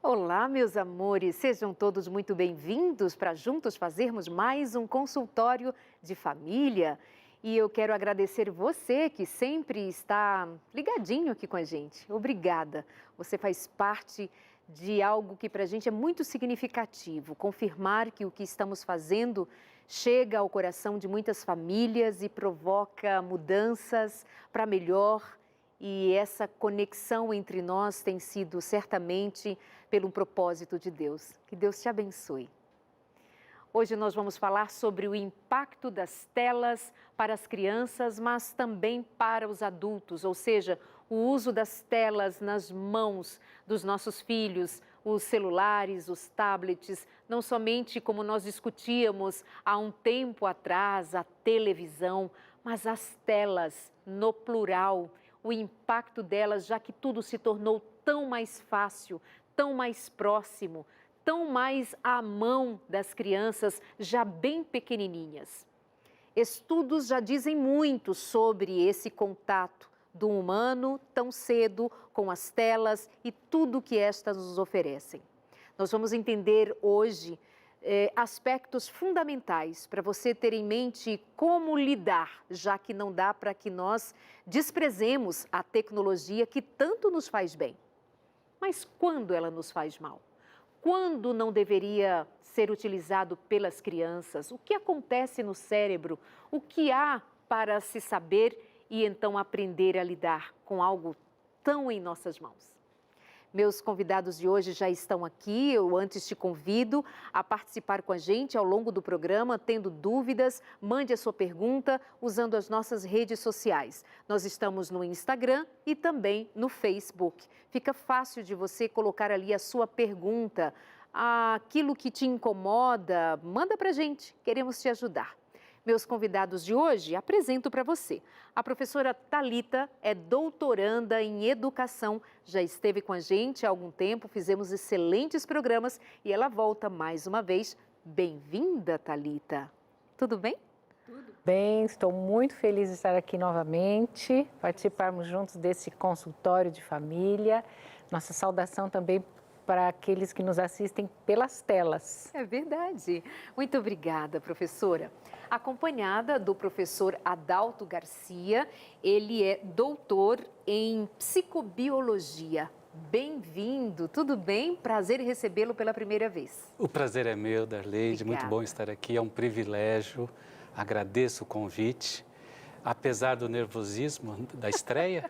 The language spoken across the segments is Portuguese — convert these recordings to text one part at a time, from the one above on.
Olá, meus amores, sejam todos muito bem-vindos para juntos fazermos mais um consultório de família. E eu quero agradecer você que sempre está ligadinho aqui com a gente. Obrigada. Você faz parte de algo que para a gente é muito significativo. Confirmar que o que estamos fazendo chega ao coração de muitas famílias e provoca mudanças para melhor. E essa conexão entre nós tem sido certamente pelo propósito de Deus. Que Deus te abençoe. Hoje nós vamos falar sobre o impacto das telas para as crianças, mas também para os adultos, ou seja, o uso das telas nas mãos dos nossos filhos, os celulares, os tablets, não somente como nós discutíamos há um tempo atrás, a televisão, mas as telas no plural, o impacto delas, já que tudo se tornou tão mais fácil, tão mais próximo, tão mais à mão das crianças já bem pequenininhas. Estudos já dizem muito sobre esse contato do humano tão cedo com as telas e tudo que estas nos oferecem. Nós vamos entender hoje aspectos fundamentais para você ter em mente como lidar, já que não dá para que nós desprezemos a tecnologia que tanto nos faz bem. Mas quando ela nos faz mal? Quando não deveria ser utilizado pelas crianças? O que acontece no cérebro? O que há para se saber e então aprender a lidar com algo tão em nossas mãos? Meus convidados de hoje já estão aqui. Eu antes te convido a participar com a gente ao longo do programa. Tendo dúvidas, mande a sua pergunta usando as nossas redes sociais. Nós estamos no Instagram e também no Facebook. Fica fácil de você colocar ali a sua pergunta. Aquilo que te incomoda, manda para a gente. Queremos te ajudar. Meus convidados de hoje, apresento para você. A professora Thalita é doutoranda em educação, já esteve com a gente há algum tempo, fizemos excelentes programas e ela volta mais uma vez. Bem-vinda, Thalita. Tudo bem? Tudo bem, estou muito feliz de estar aqui novamente, participarmos juntos desse consultório de família. Nossa saudação também para aqueles que nos assistem pelas telas. É verdade. Muito obrigada, professora. Acompanhada do professor Adalto Garcia, ele é doutor em psicobiologia. Bem-vindo, tudo bem? Prazer em recebê-lo pela primeira vez. O prazer é meu, Darleide, muito bom estar aqui, é um privilégio, agradeço o convite, apesar do nervosismo da estreia,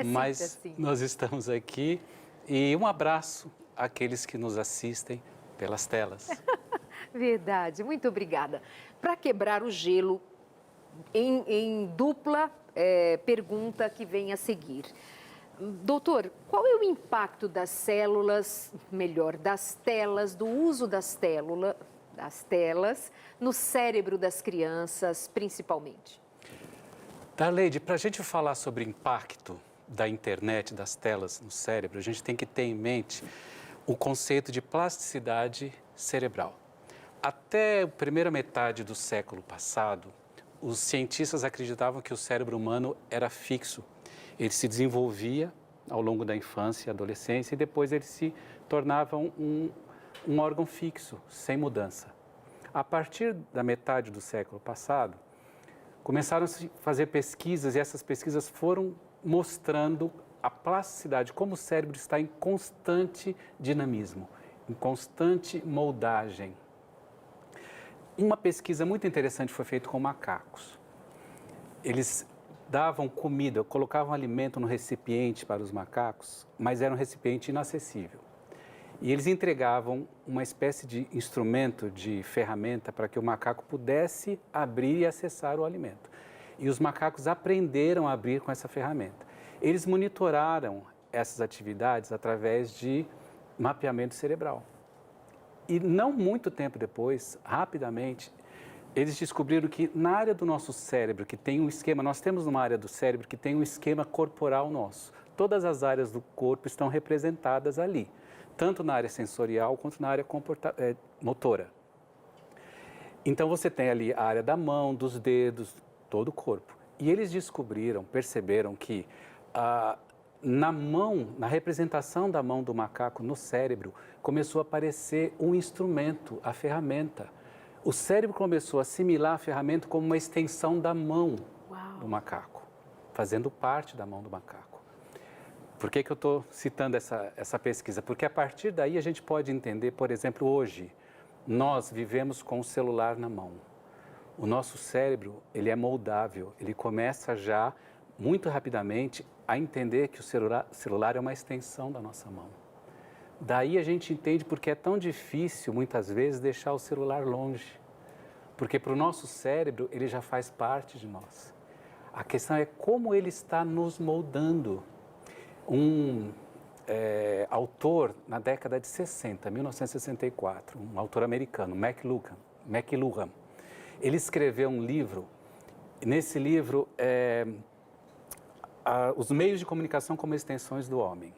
mas assim. Nós estamos aqui. E um abraço àqueles que nos assistem pelas telas. Verdade, muito obrigada. Para quebrar o gelo, em dupla pergunta que vem a seguir. Doutor, qual é o impacto das células, melhor, das telas, do uso das telas no cérebro das crianças, principalmente? Darleide, para a gente falar sobre impacto da internet, das telas no cérebro, a gente tem que ter em mente o conceito de plasticidade cerebral. Até a primeira metade do século passado, os cientistas acreditavam que o cérebro humano era fixo. Ele se desenvolvia ao longo da infância e adolescência e depois ele se tornava um órgão fixo, sem mudança. A partir da metade do século passado, começaram a se fazer pesquisas e essas pesquisas foram mostrando a plasticidade, como o cérebro está em constante dinamismo, em constante moldagem. Uma pesquisa muito interessante foi feita com macacos. Eles davam comida, colocavam alimento no recipiente para os macacos, mas era um recipiente inacessível. E eles entregavam uma espécie de instrumento, de ferramenta, para que o macaco pudesse abrir e acessar o alimento. E os macacos aprenderam a abrir com essa ferramenta. Eles monitoraram essas atividades através de mapeamento cerebral. E não muito tempo depois, rapidamente, eles descobriram que na área do nosso cérebro, que tem um esquema, nós temos uma área do cérebro que tem um esquema corporal nosso. Todas as áreas do corpo estão representadas ali, tanto na área sensorial quanto na área motora. Então você tem ali a área da mão, dos dedos, todo o corpo. E eles descobriram, perceberam que na mão, na representação da mão do macaco no cérebro, começou a aparecer um instrumento, a ferramenta. O cérebro começou a assimilar a ferramenta como uma extensão da mão do macaco, fazendo parte da mão do macaco. Por que eu estou citando essa pesquisa? Porque a partir daí a gente pode entender, por exemplo, hoje, nós vivemos com o celular na mão. O nosso cérebro, ele é moldável, ele começa já, muito rapidamente, a entender que o celular é uma extensão da nossa mão. Daí a gente entende porque é tão difícil, muitas vezes, deixar o celular longe. Porque para o nosso cérebro, ele já faz parte de nós. A questão é como ele está nos moldando. Um autor, na década de 60, 1964, um autor americano, McLuhan, ele escreveu um livro. Nesse livro, os meios de comunicação como extensões do homem.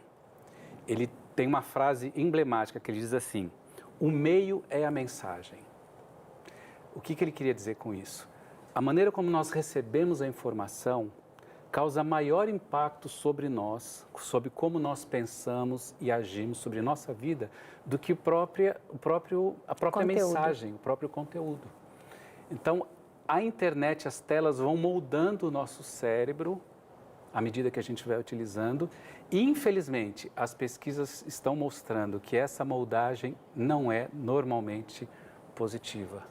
Ele tem uma frase emblemática que ele diz assim: o meio é a mensagem. O que ele queria dizer com isso? A maneira como nós recebemos a informação causa maior impacto sobre nós, sobre como nós pensamos e agimos sobre nossa vida, do que a própria mensagem, o próprio conteúdo. Então, a internet, as telas vão moldando o nosso cérebro à medida que a gente vai utilizando. E, infelizmente, as pesquisas estão mostrando que essa moldagem não é normalmente positiva,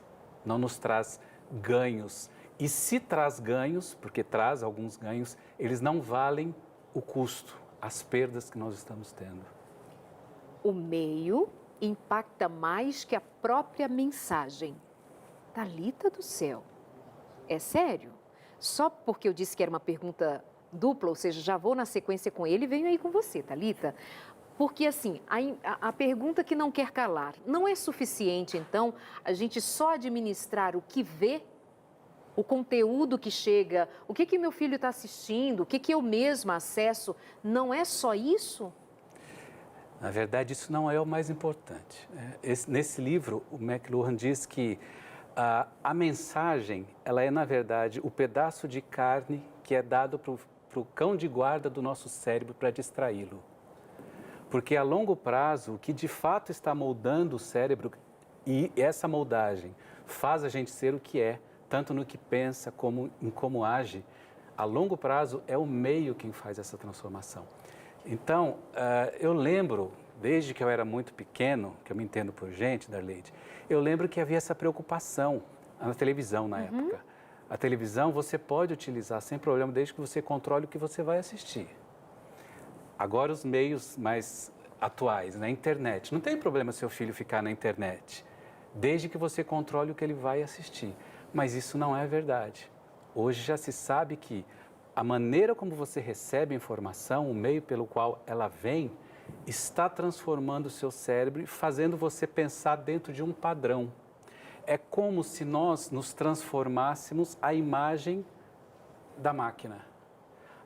não nos traz ganhos. E se traz ganhos, porque traz alguns ganhos, eles não valem o custo, as perdas que nós estamos tendo. O meio impacta mais que a própria mensagem. Thalita do céu, é sério? Só porque eu disse que era uma pergunta dupla, ou seja, já vou na sequência com ele e venho aí com você, Thalita. Porque, assim, a pergunta que não quer calar, não é suficiente, então, a gente só administrar o que vê, o conteúdo que chega, o que meu filho está assistindo, o que eu mesma acesso, não é só isso? Na verdade, isso não é o mais importante. Nesse livro, o McLuhan diz que a mensagem, ela é, na verdade, o pedaço de carne que é dado para o cão de guarda do nosso cérebro para distraí-lo. Porque a longo prazo, o que de fato está moldando o cérebro, e essa moldagem faz a gente ser o que é, tanto no que pensa como em como age, a longo prazo é o meio quem faz essa transformação. Então, eu lembro, desde que eu era muito pequeno, que eu me entendo por gente, Darleide, eu lembro que havia essa preocupação na televisão na época. A televisão você pode utilizar sem problema, desde que você controle o que você vai assistir. Agora os meios mais atuais, na internet, não tem problema seu filho ficar na internet, desde que você controle o que ele vai assistir. Mas isso não é verdade. Hoje já se sabe que a maneira como você recebe a informação, o meio pelo qual ela vem, está transformando o seu cérebro e fazendo você pensar dentro de um padrão. É como se nós nos transformássemos a imagem da máquina.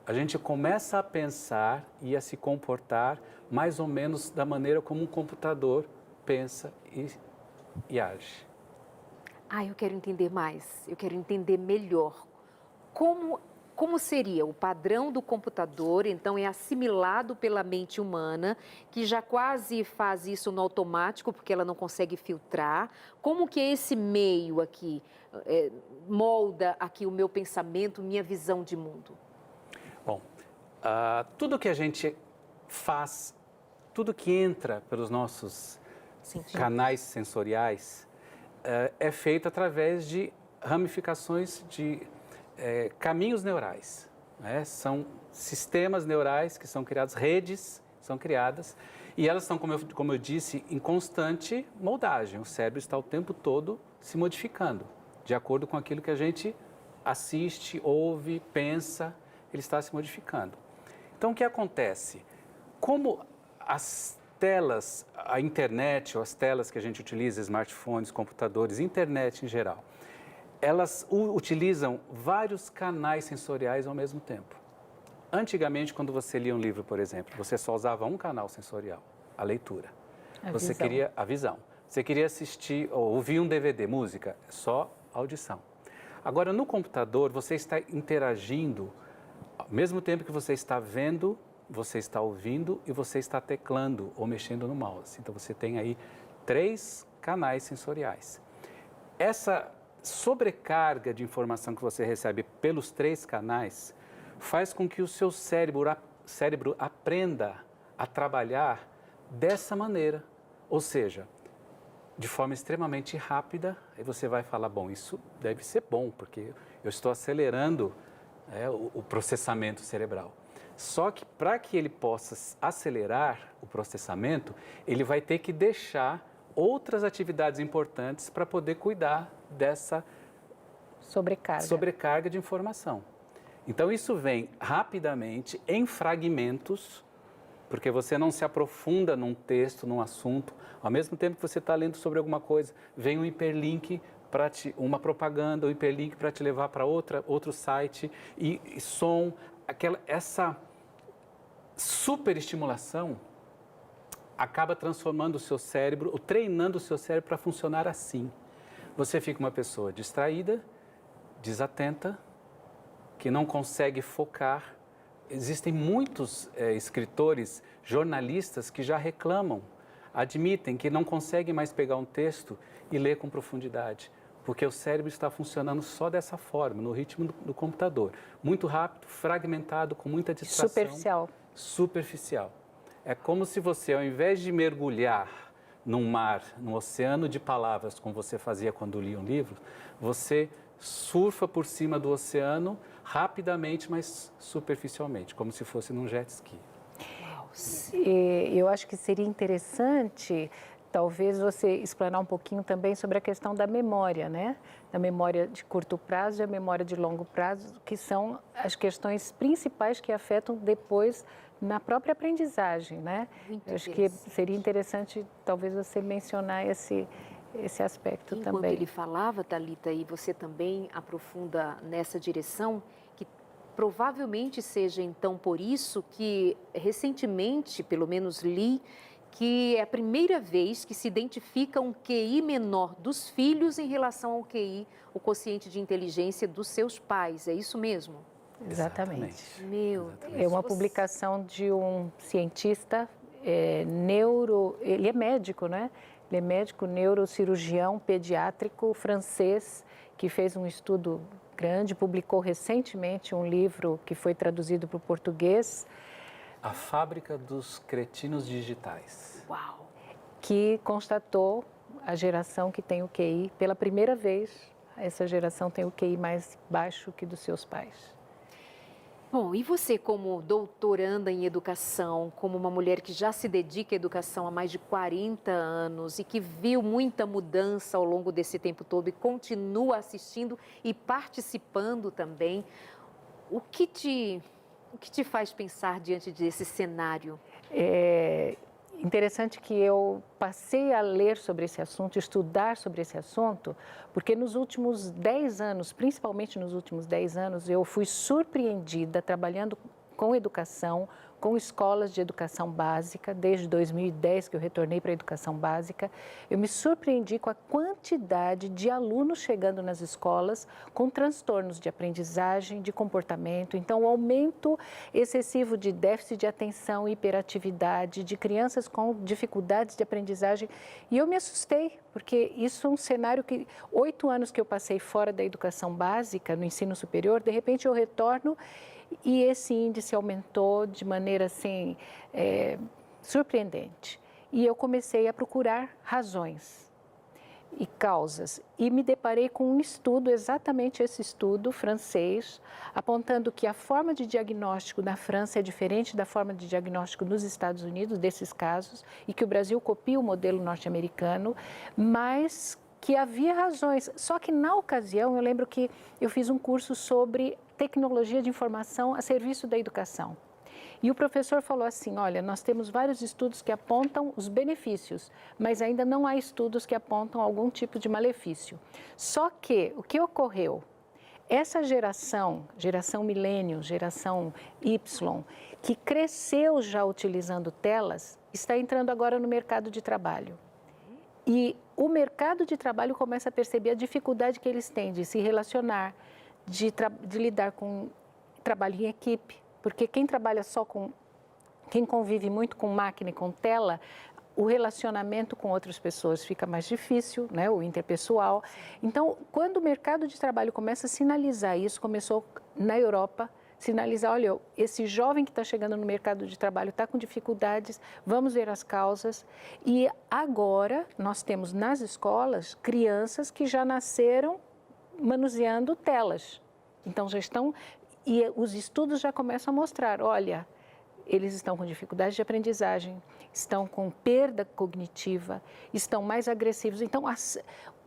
A gente começa a pensar e a se comportar mais ou menos da maneira como um computador pensa e age. Eu quero entender mais, eu quero entender melhor. Como seria o padrão do computador, então é assimilado pela mente humana, que já quase faz isso no automático, porque ela não consegue filtrar. Como que esse meio aqui molda aqui o meu pensamento, minha visão de mundo? Bom, tudo que a gente faz, tudo que entra pelos nossos canais sensoriais, é feito através de ramificações de caminhos neurais. São sistemas neurais que são criados, redes são criadas, e elas estão, como eu disse, em constante moldagem. O cérebro está o tempo todo se modificando, de acordo com aquilo que a gente assiste, ouve, pensa, ele está se modificando. Então, o que acontece? Como as telas, a internet, ou as telas que a gente utiliza, smartphones, computadores, internet em geral, elas utilizam vários canais sensoriais ao mesmo tempo. Antigamente, quando você lia um livro, por exemplo, você só usava um canal sensorial, a leitura. Você queria a visão. Você queria assistir ou ouvir um DVD, música, só audição. Agora, no computador, você está interagindo, ao mesmo tempo que você está vendo você está ouvindo e você está teclando ou mexendo no mouse. Então, você tem aí 3 canais sensoriais. Essa sobrecarga de informação que você recebe pelos 3 canais faz com que o seu cérebro aprenda a trabalhar dessa maneira, ou seja, de forma extremamente rápida. Aí você vai falar, bom, isso deve ser bom, porque eu estou acelerando o processamento cerebral. Só que para que ele possa acelerar o processamento, ele vai ter que deixar outras atividades importantes para poder cuidar dessa sobrecarga de informação. Então, isso vem rapidamente, em fragmentos, porque você não se aprofunda num texto, num assunto. Ao mesmo tempo que você está lendo sobre alguma coisa, vem um hiperlink, uma propaganda, um hiperlink para te levar para outro site, e som, essa superestimulação acaba transformando o seu cérebro, ou treinando o seu cérebro para funcionar assim. Você fica uma pessoa distraída, desatenta, que não consegue focar. Existem muitos escritores, jornalistas que já reclamam, admitem que não conseguem mais pegar um texto e ler com profundidade, porque o cérebro está funcionando só dessa forma, no ritmo do computador. Muito rápido, fragmentado, com muita distração. Superficial. É como se você, ao invés de mergulhar num mar, num oceano de palavras, como você fazia quando lia um livro, você surfa por cima do oceano rapidamente, mas superficialmente, como se fosse num jet ski. Eu acho que seria interessante, talvez, você explanar um pouquinho também sobre a questão da memória, né? Da memória de curto prazo e a memória de longo prazo, que são as questões principais que afetam depois na própria aprendizagem, né? Eu acho que seria interessante, talvez, você mencionar esse aspecto também. Enquanto ele falava, Thalita, e você também aprofunda nessa direção, que provavelmente seja, então, por isso que, recentemente, pelo menos li, que é a primeira vez que se identifica um QI menor dos filhos em relação ao QI, o quociente de inteligência dos seus pais. É isso mesmo? Exatamente. Meu Deus. É uma publicação de um cientista ele é médico, né? Ele é médico neurocirurgião pediátrico francês, que fez um estudo grande, publicou recentemente um livro que foi traduzido para o português. A Fábrica dos Cretinos Digitais. Uau! Que constatou a geração que tem o QI, pela primeira vez, essa geração tem o QI mais baixo que dos seus pais. Bom, e você como doutoranda em educação, como uma mulher que já se dedica à educação há mais de 40 anos e que viu muita mudança ao longo desse tempo todo e continua assistindo e participando também, o que te faz pensar diante desse cenário? Interessante que eu passei a ler sobre esse assunto, estudar sobre esse assunto, porque nos últimos 10 anos, principalmente nos últimos 10 anos, eu fui surpreendida trabalhando com educação, com escolas de educação básica, desde 2010 que eu retornei para a educação básica, eu me surpreendi com a quantidade de alunos chegando nas escolas com transtornos de aprendizagem, de comportamento, então o aumento excessivo de déficit de atenção, hiperatividade, de crianças com dificuldades de aprendizagem, e eu me assustei, porque isso é um cenário que 8 anos que eu passei fora da educação básica, no ensino superior, de repente eu retorno e esse índice aumentou de maneira assim, surpreendente. E eu comecei a procurar razões e causas. E me deparei com um estudo, exatamente esse estudo francês, apontando que a forma de diagnóstico na França é diferente da forma de diagnóstico nos Estados Unidos, desses casos, e que o Brasil copia o modelo norte-americano, mas que havia razões. Só que na ocasião, eu lembro que eu fiz um curso sobre tecnologia de informação a serviço da educação. E o professor falou assim, olha, nós temos vários estudos que apontam os benefícios, mas ainda não há estudos que apontam algum tipo de malefício. Só que o que ocorreu? Essa geração milênio, geração Y, que cresceu já utilizando telas, está entrando agora no mercado de trabalho. E o mercado de trabalho começa a perceber a dificuldade que eles têm de se relacionar, de lidar com trabalho em equipe, porque quem trabalha só com Quem convive muito com máquina e com tela, o relacionamento com outras pessoas fica mais difícil, né? O interpessoal. Então, quando o mercado de trabalho começa a sinalizar isso, começou na Europa, sinalizar, olha, esse jovem que está chegando no mercado de trabalho está com dificuldades, vamos ver as causas. E agora nós temos nas escolas crianças que já nasceram manuseando telas. Então já estão, e os estudos já começam a mostrar, olha, eles estão com dificuldade de aprendizagem, estão com perda cognitiva, estão mais agressivos. Então,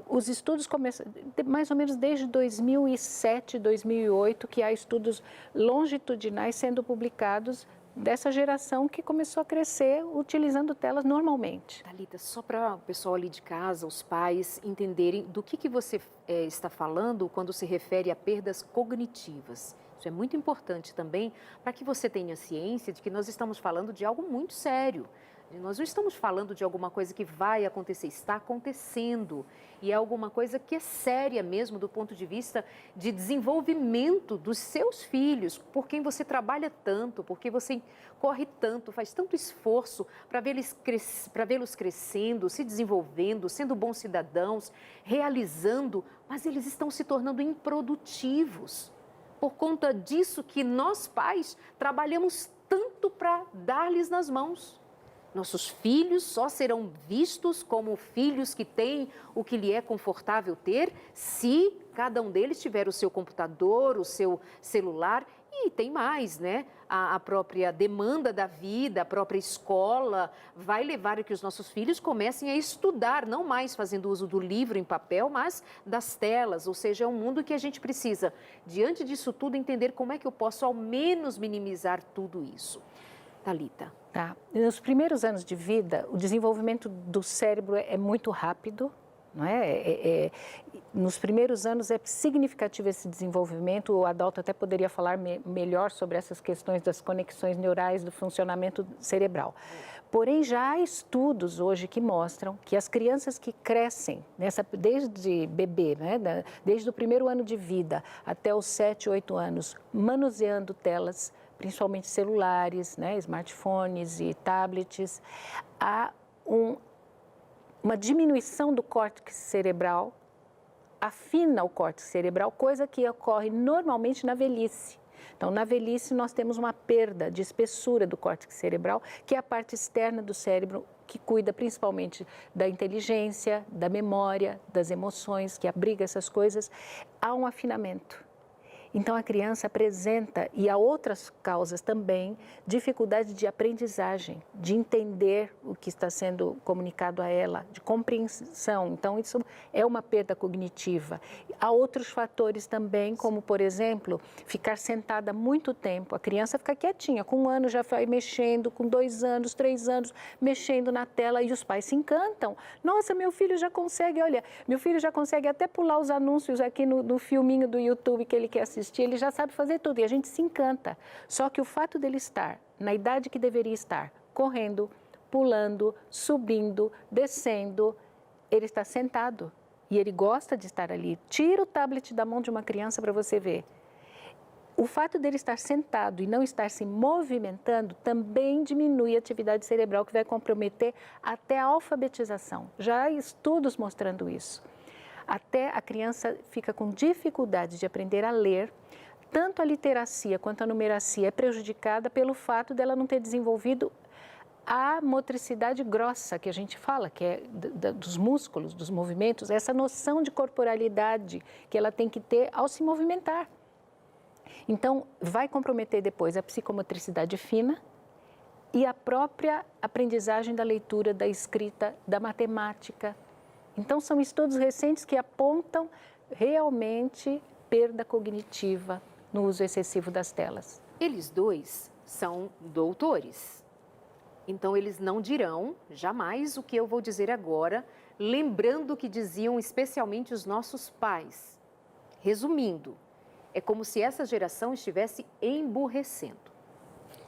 os estudos começam, mais ou menos desde 2007, 2008, que há estudos longitudinais sendo publicados dessa geração que começou a crescer utilizando telas normalmente. Thalita, só para o pessoal ali de casa, os pais, entenderem do que você está falando quando se refere a perdas cognitivas. Isso é muito importante também para que você tenha ciência de que nós estamos falando de algo muito sério. Nós não estamos falando de alguma coisa que vai acontecer, está acontecendo. E é alguma coisa que é séria mesmo do ponto de vista de desenvolvimento dos seus filhos, por quem você trabalha tanto, porque você corre tanto, faz tanto esforço para vê-los crescendo, se desenvolvendo, sendo bons cidadãos, realizando, mas eles estão se tornando improdutivos. Por conta disso que nós pais trabalhamos tanto para dar-lhes nas mãos. Nossos filhos só serão vistos como filhos que têm o que lhe é confortável ter se cada um deles tiver o seu computador, o seu celular e tem mais, né? A própria demanda da vida, a própria escola vai levar a que os nossos filhos comecem a estudar, não mais fazendo uso do livro em papel, mas das telas, ou seja, é um mundo que a gente precisa, diante disso tudo, entender como é que eu posso ao menos minimizar tudo isso. Thalita. Tá. Nos primeiros anos de vida, o desenvolvimento do cérebro é muito rápido, não é? Nos primeiros anos é significativo esse desenvolvimento, o Adalto até poderia falar melhor sobre essas questões das conexões neurais, do funcionamento cerebral. Porém, já há estudos hoje que mostram que as crianças que crescem, desde bebê, né? Desde o primeiro ano de vida até os 7, 8 anos, manuseando telas, principalmente celulares, né, smartphones e tablets, há uma diminuição do córtex cerebral, afina o córtex cerebral, coisa que ocorre normalmente na velhice. Então, na velhice, nós temos uma perda de espessura do córtex cerebral, que é a parte externa do cérebro, que cuida principalmente da inteligência, da memória, das emoções, que abriga essas coisas. Há um afinamento. Então, a criança apresenta, e há outras causas também, dificuldade de aprendizagem, de entender o que está sendo comunicado a ela, de compreensão. Então, isso é uma perda cognitiva. Há outros fatores também, como, por exemplo, ficar sentada muito tempo. A criança fica quietinha, com 1 ano já vai mexendo, com 2 anos, 3 anos, mexendo na tela, e os pais se encantam. Nossa, meu filho já consegue, olha, meu filho já consegue até pular os anúncios aqui no filminho do YouTube que ele quer assistir. Ele já sabe fazer tudo e a gente se encanta. Só que o fato dele estar na idade que deveria estar, correndo, pulando, subindo, descendo, ele está sentado e ele gosta de estar ali. Tira o tablet da mão de uma criança para você ver. O fato dele estar sentado e não estar se movimentando também diminui a atividade cerebral, que vai comprometer até a alfabetização. Já há estudos mostrando isso. Até a criança fica com dificuldade de aprender a ler, tanto a literacia quanto a numeracia é prejudicada pelo fato dela não ter desenvolvido a motricidade grossa que a gente fala, que é dos músculos, dos movimentos, essa noção de corporalidade que ela tem que ter ao se movimentar. Então, vai comprometer depois a psicomotricidade fina e a própria aprendizagem da leitura, da escrita, da matemática. Então, são estudos recentes que apontam realmente perda cognitiva no uso excessivo das telas. Eles dois são doutores. Então, eles não dirão jamais o que eu vou dizer agora, lembrando o que diziam especialmente os nossos pais. Resumindo, é como se essa geração estivesse emburrecendo.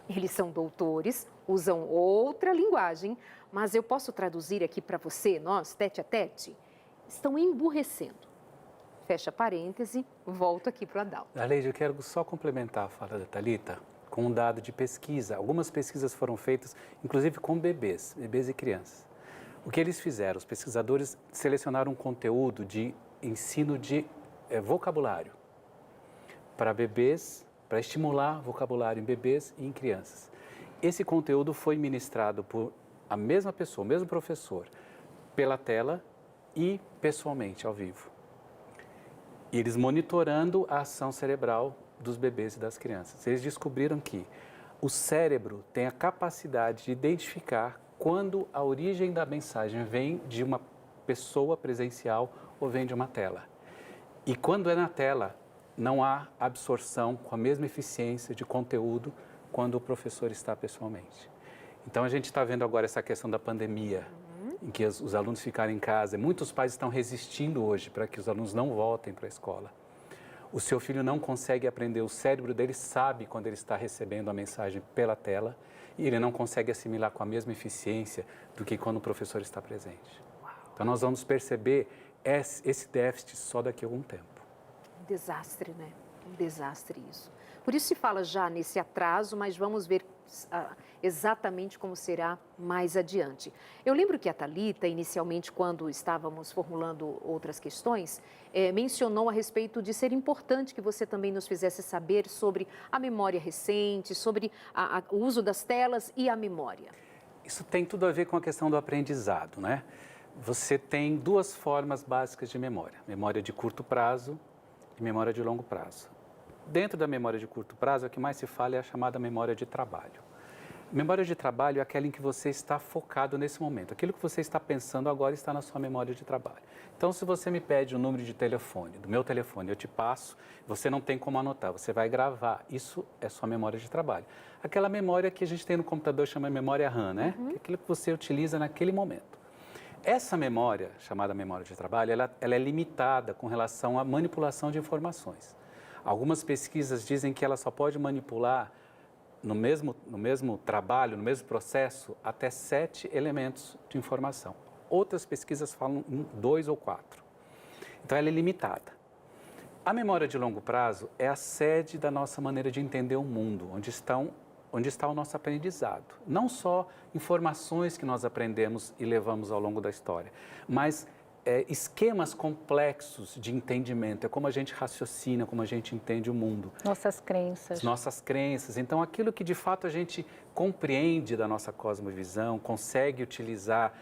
Eles são doutores, usam outra linguagem, mas eu posso traduzir aqui para você, nós, tete a tete, estão emburrecendo. Fecha parêntese, volto aqui para o Adalto. Aleide, eu quero só complementar a fala da Thalita com um dado de pesquisa. Algumas pesquisas foram feitas, inclusive com bebês e crianças. O que eles fizeram? Os pesquisadores selecionaram um conteúdo de ensino de vocabulário para bebês, para estimular vocabulário em bebês e em crianças. Esse conteúdo foi ministrado por a mesma pessoa, o mesmo professor, pela tela e pessoalmente, ao vivo. E eles monitorando a ação cerebral dos bebês e das crianças. Eles descobriram que o cérebro tem a capacidade de identificar quando a origem da mensagem vem de uma pessoa presencial ou vem de uma tela. E quando é na tela, não há absorção com a mesma eficiência de conteúdo quando o professor está pessoalmente. Então, a gente está vendo agora essa questão da pandemia, em que os alunos ficaram em casa. Muitos pais estão resistindo hoje para que os alunos não voltem para a escola. O seu filho não consegue aprender, o cérebro dele sabe quando ele está recebendo a mensagem pela tela e ele não consegue assimilar com a mesma eficiência do que quando o professor está presente. Então, nós vamos perceber esse déficit só daqui a algum tempo. Um desastre, né? Um desastre isso. Por isso se fala já nesse atraso, mas vamos ver exatamente como será mais adiante. Eu lembro que a Thalita, inicialmente, quando estávamos formulando outras questões, mencionou a respeito de ser importante que você também nos fizesse saber sobre a memória recente, sobre o uso das telas e a memória. Isso tem tudo a ver com a questão do aprendizado, né? Você tem duas formas básicas de memória: memória de curto prazo e memória de longo prazo. Dentro da memória de curto prazo, o que mais se fala é a chamada memória de trabalho. Memória de trabalho é aquela em que você está focado nesse momento. Aquilo que você está pensando agora está na sua memória de trabalho. Então, se você me pede o número de telefone, do meu telefone, eu te passo, você não tem como anotar, você vai gravar. Isso é sua memória de trabalho. Aquela memória que a gente tem no computador chama memória RAM, né? Que é aquilo que você utiliza naquele momento. Essa memória, chamada memória de trabalho, ela é limitada com relação à manipulação de informações. Algumas pesquisas dizem que ela só pode manipular no mesmo trabalho, no mesmo processo, até 7 elementos de informação. Outras pesquisas falam em 2 ou 4. Então, ela é limitada. A memória de longo prazo é a sede da nossa maneira de entender o mundo, onde está o nosso aprendizado. Não só informações que nós aprendemos e levamos ao longo da história, mas esquemas complexos de entendimento. É como a gente raciocina, como a gente entende o mundo. Nossas crenças. Nossas crenças. Então, aquilo que de fato a gente compreende da nossa cosmovisão, consegue utilizar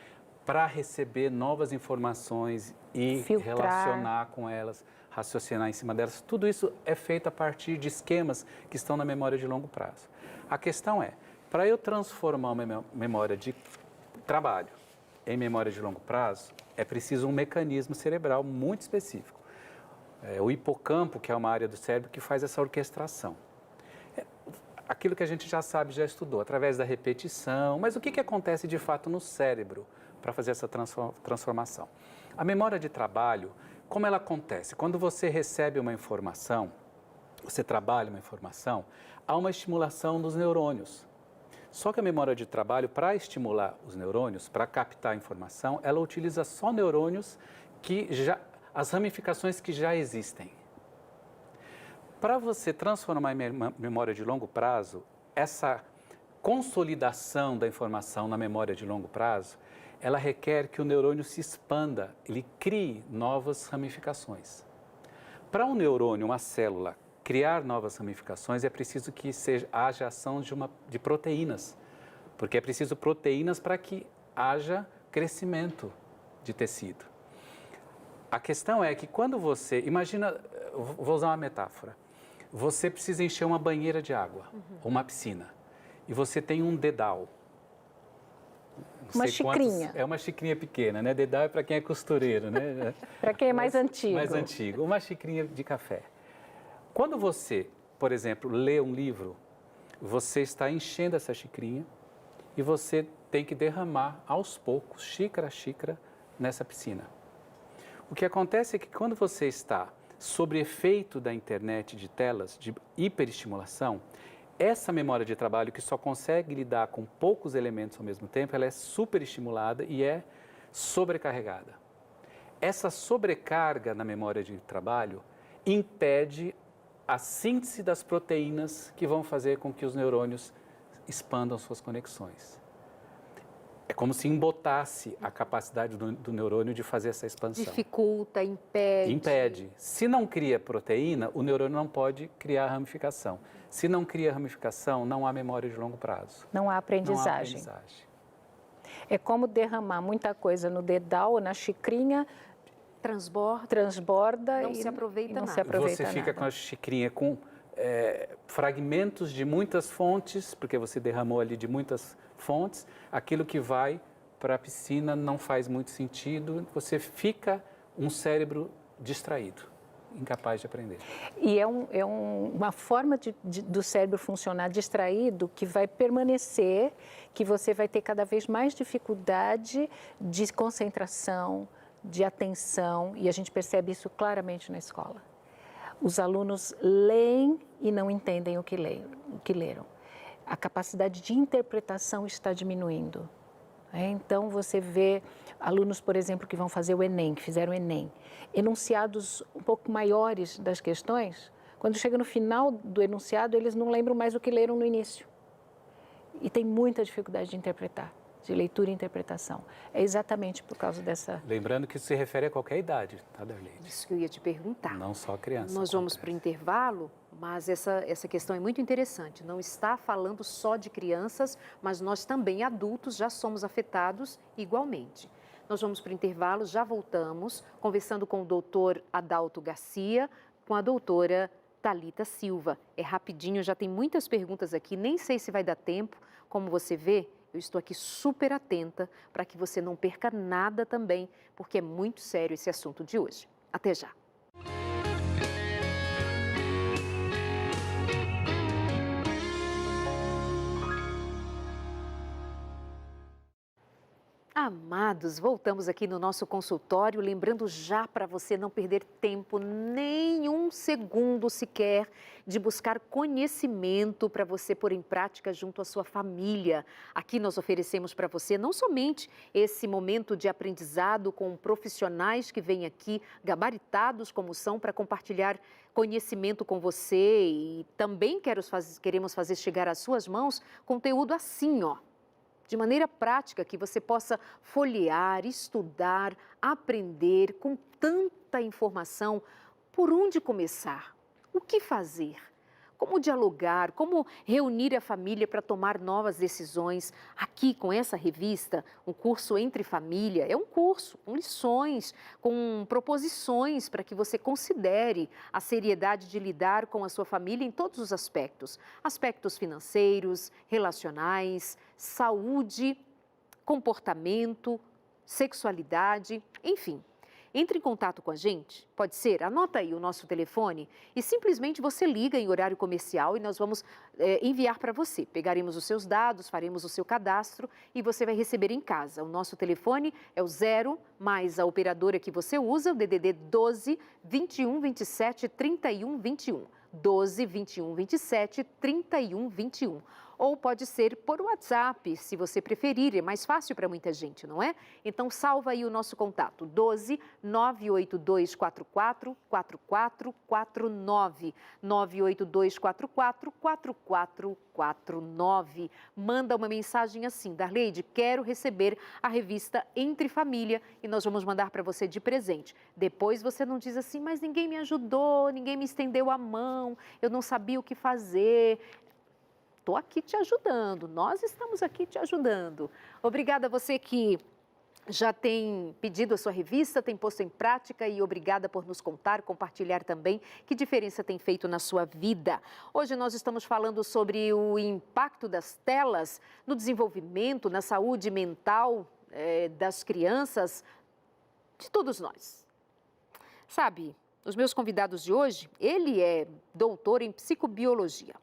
para receber novas informações e relacionar com elas, raciocinar em cima delas. Tudo isso é feito a partir de esquemas que estão na memória de longo prazo. A questão é, para eu transformar uma memória de trabalho em memória de longo prazo, é preciso um mecanismo cerebral muito específico. O hipocampo, que é uma área do cérebro que faz essa orquestração. Aquilo que a gente já sabe, já estudou, através da repetição. Mas o que acontece de fato no cérebro para fazer essa transformação? A memória de trabalho, como ela acontece? Quando você recebe uma informação, você trabalha uma informação, há uma estimulação dos neurônios. Só que a memória de trabalho, para estimular os neurônios, para captar a informação, ela utiliza só neurônios as ramificações que já existem. Para você transformar em memória de longo prazo, essa consolidação da informação na memória de longo prazo, ela requer que o neurônio se expanda, ele crie novas ramificações. Para um neurônio, uma célula, criar novas ramificações, é preciso que haja ação de proteínas, porque é preciso proteínas para que haja crescimento de tecido. A questão é que quando você, imagina, vou usar uma metáfora, você precisa encher uma banheira de água, ou uma piscina, e você tem um dedal. Uma xicrinha. É uma xicrinha pequena, né? Dedal é para quem é costureiro, né? Para quem é mais antigo. Mais antigo, uma xicrinha de café. Quando você, por exemplo, lê um livro, você está enchendo essa xicrinha e você tem que derramar aos poucos, xícara a xícara, nessa piscina. O que acontece é que quando você está sob efeito da internet de telas, de hiperestimulação, essa memória de trabalho que só consegue lidar com poucos elementos ao mesmo tempo, ela é superestimulada e é sobrecarregada. Essa sobrecarga na memória de trabalho impede a síntese das proteínas que vão fazer com que os neurônios expandam suas conexões. É como se embotasse a capacidade do neurônio de fazer essa expansão. Dificulta, impede. Impede. Se não cria proteína, o neurônio não pode criar ramificação. Se não cria ramificação, não há memória de longo prazo. Não há aprendizagem. É como derramar muita coisa no dedal ou na xicrinha, transborda não se aproveita não nada. se aproveita Você fica nada. com a xicrinha com fragmentos de muitas fontes, porque você derramou ali de muitas fontes, aquilo que vai para a piscina não faz muito sentido, você fica um cérebro distraído, incapaz de aprender. E é uma forma do cérebro funcionar distraído que vai permanecer, que você vai ter cada vez mais dificuldade de concentração, de atenção, e a gente percebe isso claramente na escola. Os alunos leem e não entendem o que leram. A capacidade de interpretação está diminuindo. Então, você vê alunos, por exemplo, que vão fazer o Enem, que fizeram o Enem, enunciados um pouco maiores das questões, quando chega no final do enunciado, eles não lembram mais o que leram no início. E tem muita dificuldade de interpretar, de leitura e interpretação. É exatamente por causa dessa... Lembrando que isso se refere a qualquer idade, tá, Darleide? Isso que eu ia te perguntar. Não só criança. Nós vamos para o intervalo, mas essa questão é muito interessante. Não está falando só de crianças, mas nós também, adultos, já somos afetados igualmente. Nós vamos para o intervalo, já voltamos, conversando com o doutor Adalto Garcia, com a doutora Thalita Silva. É rapidinho, já tem muitas perguntas aqui, nem sei se vai dar tempo. Como você vê, eu estou aqui super atenta para que você não perca nada também, porque é muito sério esse assunto de hoje. Até já. Amados, voltamos aqui no nosso consultório, lembrando já para você não perder tempo, nem um segundo sequer, de buscar conhecimento para você pôr em prática junto à sua família. Aqui nós oferecemos para você não somente esse momento de aprendizado com profissionais que vêm aqui, gabaritados como são, para compartilhar conhecimento com você, e também queremos fazer chegar às suas mãos conteúdo assim, ó, de maneira prática, que você possa folhear, estudar, aprender com tanta informação. Por onde começar? O que fazer? Como dialogar? Como reunir a família para tomar novas decisões? Aqui, com essa revista, um curso Entre Família, é um curso com lições, com proposições para que você considere a seriedade de lidar com a sua família em todos os aspectos. Aspectos financeiros, relacionais, saúde, comportamento, sexualidade, enfim. Entre em contato com a gente, pode ser, anota aí o nosso telefone e simplesmente você liga em horário comercial e nós vamos enviar para você. Pegaremos os seus dados, faremos o seu cadastro e você vai receber em casa. O nosso telefone é o 0 mais a operadora que você usa, o DDD 12 21 27 31 21. 12 21 27 31 21. Ou pode ser por WhatsApp, se você preferir, é mais fácil para muita gente, não é? Então, salva aí o nosso contato, 12 98244 4449, 98244 4449. Manda uma mensagem assim, Darleide, quero receber a revista Entre Família e nós vamos mandar para você de presente. Depois você não diz assim, mas ninguém me ajudou, ninguém me estendeu a mão, eu não sabia o que fazer. Estou aqui te ajudando, nós estamos aqui te ajudando. Obrigada a você que já tem pedido a sua revista, tem posto em prática e obrigada por nos contar, compartilhar também que diferença tem feito na sua vida. Hoje nós estamos falando sobre o impacto das telas no desenvolvimento, na saúde mental das crianças, de todos nós. Sabe, os meus convidados de hoje, ele é doutor em psicobiologia.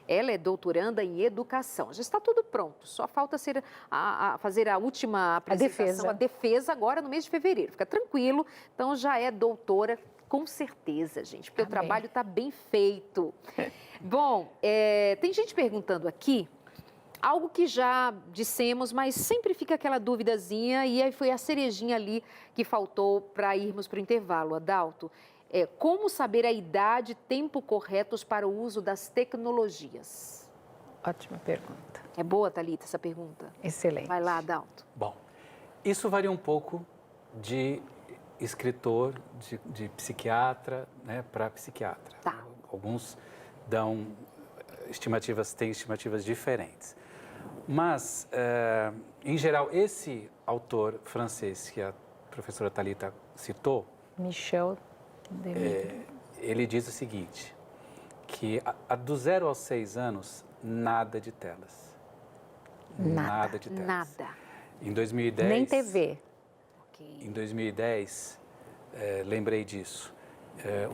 Ela é doutoranda em educação. Já está tudo pronto, só falta fazer a última apresentação, a defesa agora no mês de fevereiro. Fica tranquilo, então já é doutora, com certeza, gente, porque o trabalho está bem feito. Bom, tem gente perguntando aqui, algo que já dissemos, mas sempre fica aquela duvidazinha, e aí foi a cerejinha ali que faltou para irmos para o intervalo, Adalto. Como saber a idade e tempo corretos para o uso das tecnologias? Ótima pergunta. É boa, Thalita, essa pergunta? Excelente. Vai lá, Adalto. Bom, isso varia um pouco de escritor, de psiquiatra, né, para psiquiatra. Tá. Alguns dão têm estimativas diferentes. Mas, em geral, esse autor francês que a professora Thalita citou, Michel Denis. ele diz o seguinte, que do 0 aos 6 anos, nada de telas. Nada de telas. Nada. Em 2010... Nem TV. Em 2010, lembrei disso,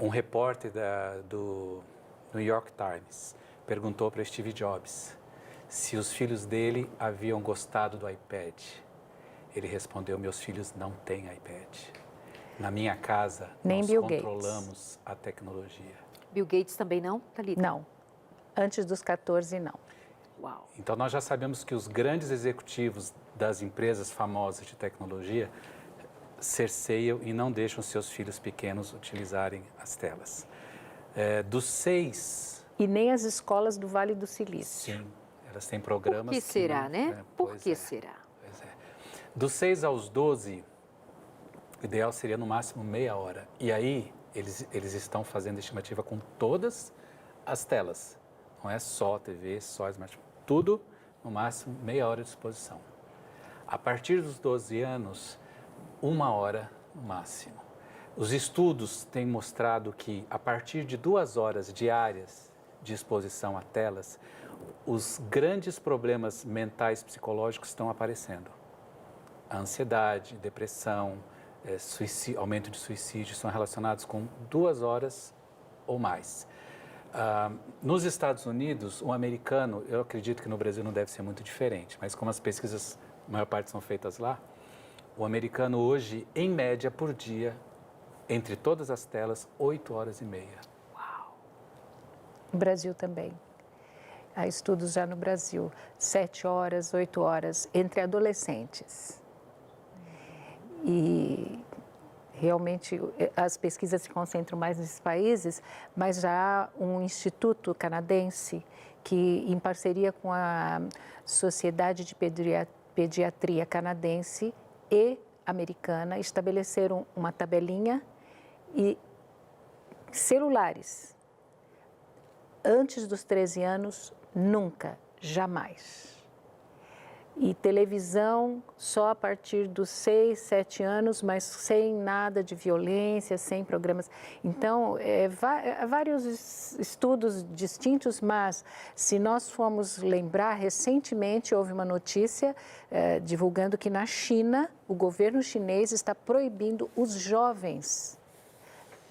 um repórter do New York Times perguntou para Steve Jobs se os filhos dele haviam gostado do iPad. Ele respondeu, meus filhos não têm iPad. Na minha casa, Nem nós Bill controlamos Gates. a tecnologia. Bill Gates também não, Thalita? Não. Antes dos 14, não. Uau. Então, nós já sabemos que os grandes executivos das empresas famosas de tecnologia cerceiam e não deixam seus filhos pequenos utilizarem as telas. Dos 6... E nem as escolas do Vale do Silício. Sim, elas têm programas... Por que será, não, né? Por que será? Pois é. Dos 6 aos 12, o ideal seria no máximo meia hora. E aí, eles estão fazendo estimativa com todas as telas. Não é só TV, só smartphone. Tudo, no máximo, meia hora de exposição. A partir dos 12 anos, 1 hora no máximo. Os estudos têm mostrado que, a partir de 2 horas diárias de exposição a telas, os grandes problemas mentais psicológicos estão aparecendo. A ansiedade, depressão, aumento de suicídio são relacionados com 2 horas ou mais. Nos Estados Unidos, o americano, eu acredito que no Brasil não deve ser muito diferente, mas como as pesquisas, a maior parte são feitas lá, o americano hoje, em média, por dia, entre todas as telas, 8 horas e meia. Uau. No Brasil também. Há estudos já no Brasil, 7 horas, 8 horas, entre adolescentes. E realmente as pesquisas se concentram mais nesses países, mas já há um instituto canadense que, em parceria com a Sociedade de Pediatria Canadense e Americana, estabeleceram uma tabelinha e celulares. Antes dos 13 anos, nunca, jamais. E televisão só a partir dos 6, 7 anos, mas sem nada de violência, sem programas. Então, vários estudos distintos, mas se nós formos lembrar, recentemente houve uma notícia divulgando que na China, o governo chinês está proibindo os jovens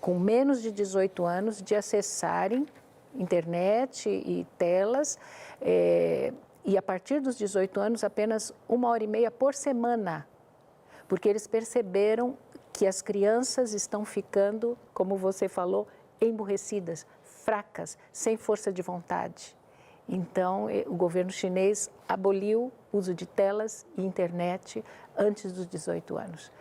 com menos de 18 anos de acessarem internet e telas, e a partir dos 18 anos, apenas 1 hora e meia por semana, porque eles perceberam que as crianças estão ficando, como você falou, emburrecidas, fracas, sem força de vontade. Então, o governo chinês aboliu o uso de telas e internet antes dos 18 anos.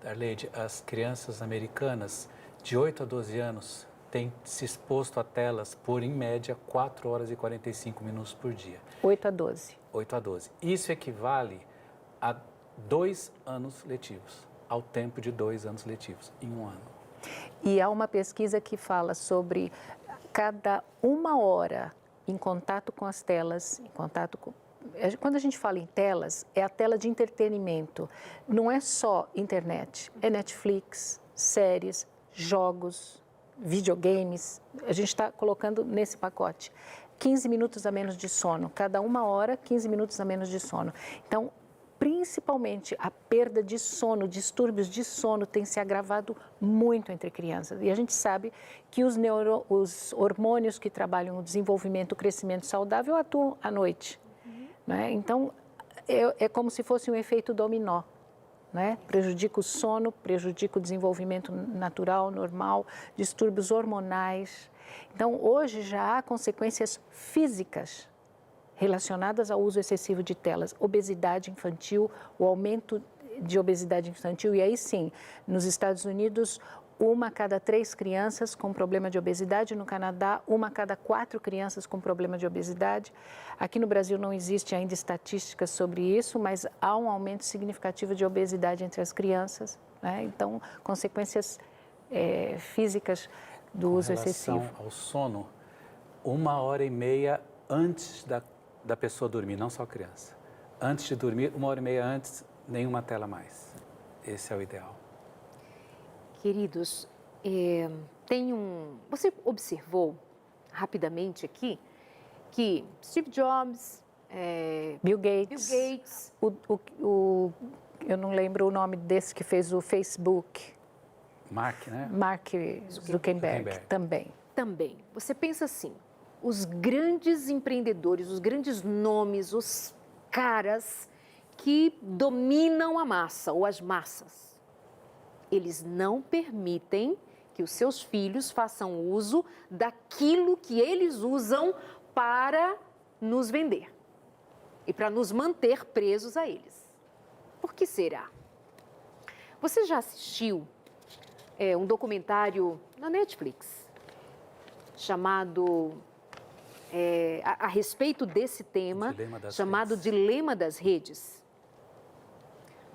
Darleide, as crianças americanas de 8 a 12 anos têm se exposto a telas por, em média, 4 horas e 45 minutos por dia. 8 a 12. 8 a 12. Isso equivale a 2 anos letivos, ao tempo de 2 anos letivos, em um ano. E há uma pesquisa que fala sobre cada 1 hora em contato com as telas, quando a gente fala em telas, é a tela de entretenimento. Não é só internet, é Netflix, séries, jogos, videogames. A gente está colocando nesse pacote. 15 minutos a menos de sono. Cada 1 hora, 15 minutos a menos de sono. Então, principalmente a perda de sono, distúrbios de sono tem se agravado muito entre crianças. E a gente sabe que os hormônios que trabalham o desenvolvimento, o crescimento saudável atuam à noite. Né? Então, é como se fosse um efeito dominó. Né? Prejudica o sono, prejudica o desenvolvimento natural, normal, distúrbios hormonais. Então, hoje já há consequências físicas relacionadas ao uso excessivo de telas, obesidade infantil, o aumento de obesidade infantil, e aí sim, nos Estados Unidos, 1 a cada 3 crianças com problema de obesidade. No Canadá, 1 a cada 4 crianças com problema de obesidade. Aqui no Brasil não existe ainda estatísticas sobre isso, mas há um aumento significativo de obesidade entre as crianças, né? Então, consequências físicas do uso excessivo. Com relação ao sono, 1h30 antes da pessoa dormir, não só a criança. Antes de dormir, 1h30 antes, nenhuma tela mais. Esse é o ideal. Queridos, você observou rapidamente aqui que Steve Jobs, Bill Gates, eu não lembro o nome desse que fez o Facebook. Mark, né? Mark Zuckerberg também. Também. Você pensa assim, os grandes empreendedores, os grandes nomes, os caras que dominam a massa ou as massas, eles não permitem que os seus filhos façam uso daquilo que eles usam para nos vender e para nos manter presos a eles. Por que será? Você já assistiu um documentário na Netflix chamado a respeito desse tema, chamado Dilema das Redes?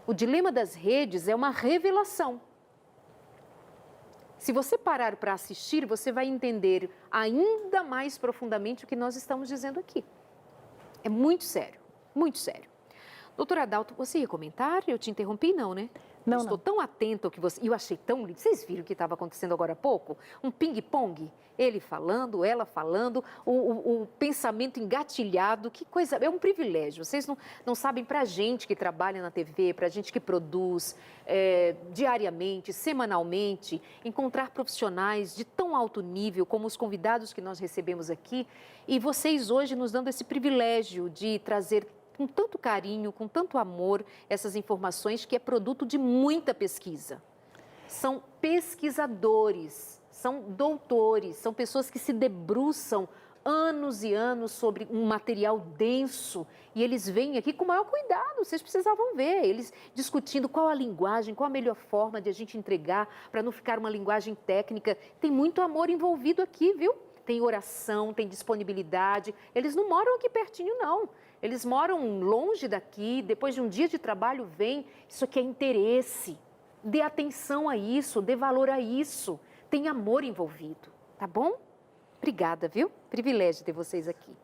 O dilema das redes é uma revelação. Se você parar para assistir, você vai entender ainda mais profundamente o que nós estamos dizendo aqui. É muito sério, muito sério. Doutora Adalto, você ia comentar? Eu te interrompi, não, né? Não, Estou tão atenta ao que você... Eu achei tão lindo. Vocês viram o que estava acontecendo agora há pouco? Um ping-pong. Ele falando, ela falando, o pensamento engatilhado. Que coisa... É um privilégio. Vocês não sabem, para a gente que trabalha na TV, para a gente que produz diariamente, semanalmente, encontrar profissionais de tão alto nível como os convidados que nós recebemos aqui. E vocês hoje nos dando esse privilégio de trazer com tanto carinho, com tanto amor, essas informações que é produto de muita pesquisa. São pesquisadores, são doutores, são pessoas que se debruçam anos e anos sobre um material denso e eles vêm aqui com o maior cuidado, vocês precisavam ver, eles discutindo qual a linguagem, qual a melhor forma de a gente entregar para não ficar uma linguagem técnica. Tem muito amor envolvido aqui, viu? Tem oração, tem disponibilidade. Eles não moram aqui pertinho, não. Eles moram longe daqui, depois de um dia de trabalho vem. Isso aqui é interesse. Dê atenção a isso, dê valor a isso. Tem amor envolvido, tá bom? Obrigada, viu? Privilégio ter vocês aqui.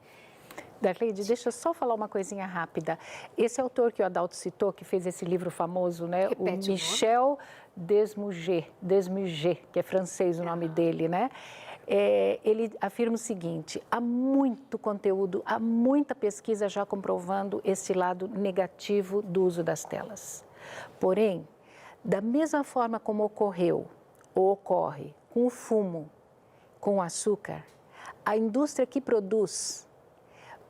Darleide, deixa eu só falar uma coisinha rápida. Esse autor que o Adalto citou, que fez esse livro famoso, né? Repete o Michel Desmurger, que é francês o nome dele, né? Ele afirma o seguinte: há muito conteúdo, há muita pesquisa já comprovando esse lado negativo do uso das telas. Porém, da mesma forma como ocorreu ou ocorre com o fumo, com o açúcar, a indústria que produz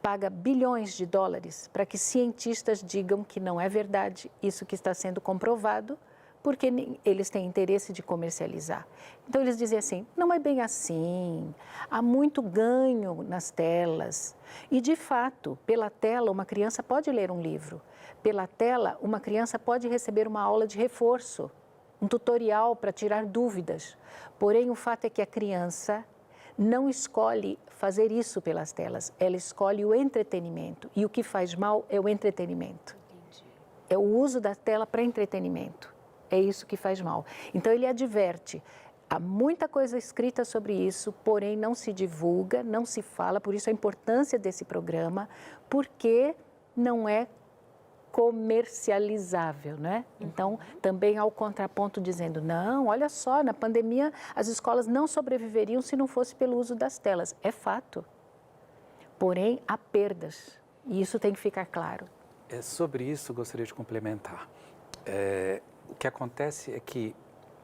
paga bilhões de dólares para que cientistas digam que não é verdade isso que está sendo comprovado, porque eles têm interesse de comercializar. Então, eles dizem assim, não é bem assim, há muito ganho nas telas. E, de fato, pela tela, uma criança pode ler um livro. Pela tela, uma criança pode receber uma aula de reforço, um tutorial para tirar dúvidas. Porém, o fato é que a criança não escolhe fazer isso pelas telas, ela escolhe o entretenimento. E o que faz mal é o entretenimento. Entendi. É o uso da tela para entretenimento. É isso que faz mal. Então, ele adverte, há muita coisa escrita sobre isso, porém não se divulga, não se fala, por isso a importância desse programa, porque não é comercializável, né? Então, também há o contraponto dizendo, não, olha só, na pandemia as escolas não sobreviveriam se não fosse pelo uso das telas. É fato. Porém, há perdas, e isso tem que ficar claro. Sobre isso, gostaria de complementar. O que acontece é que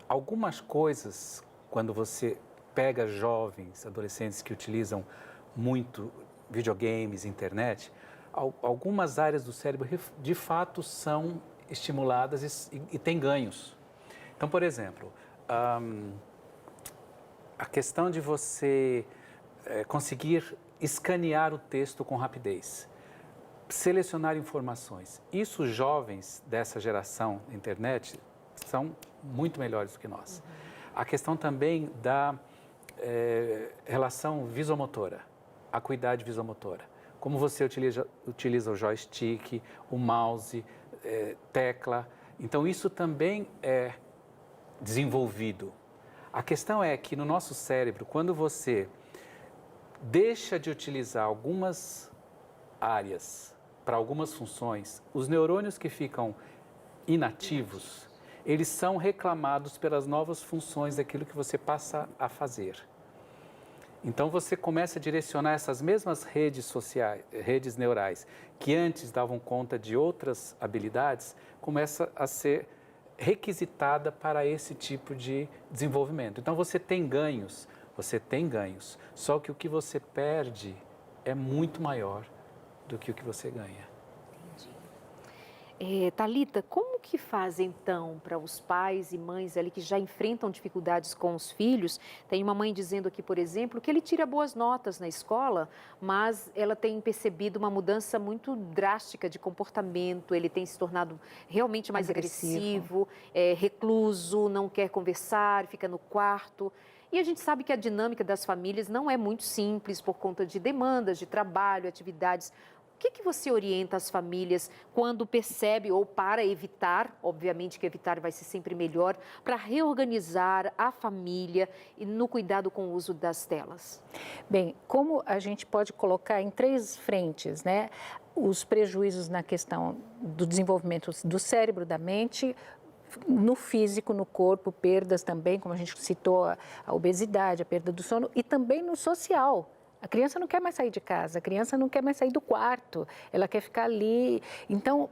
algumas coisas, quando você pega jovens, adolescentes que utilizam muito videogames, internet, algumas áreas do cérebro de fato são estimuladas e têm ganhos. Então, por exemplo, a questão de você conseguir escanear o texto com rapidez, selecionar informações. Isso, os jovens dessa geração da internet são muito melhores do que nós. A questão também da relação visomotora, acuidade visomotora. Como você utiliza o joystick, o mouse, tecla. Então, isso também é desenvolvido. A questão é que no nosso cérebro, quando você deixa de utilizar algumas áreas para algumas funções, os neurônios que ficam inativos, eles são reclamados pelas novas funções daquilo que você passa a fazer. Então, você começa a direcionar essas mesmas redes sociais, redes neurais, que antes davam conta de outras habilidades, começa a ser requisitada para esse tipo de desenvolvimento. Então, você tem ganhos, só que o que você perde é muito maior do que o que você ganha. Thalita, como que faz então para os pais e mães ali que já enfrentam dificuldades com os filhos? Tem uma mãe dizendo aqui, por exemplo, que ele tira boas notas na escola, mas ela tem percebido uma mudança muito drástica de comportamento, ele tem se tornado realmente mais agressivo, recluso, não quer conversar, fica no quarto. E a gente sabe que a dinâmica das famílias não é muito simples por conta de demandas de trabalho, atividades. O que você orienta as famílias quando percebe ou para evitar, obviamente que evitar vai ser sempre melhor, para reorganizar a família e no cuidado com o uso das telas? Bem, como a gente pode colocar em 3 frentes, né? Os prejuízos na questão do desenvolvimento do cérebro, da mente, no físico, no corpo, perdas também, como a gente citou, a obesidade, a perda do sono, e também no social. A criança não quer mais sair de casa, a criança não quer mais sair do quarto, ela quer ficar ali. Então,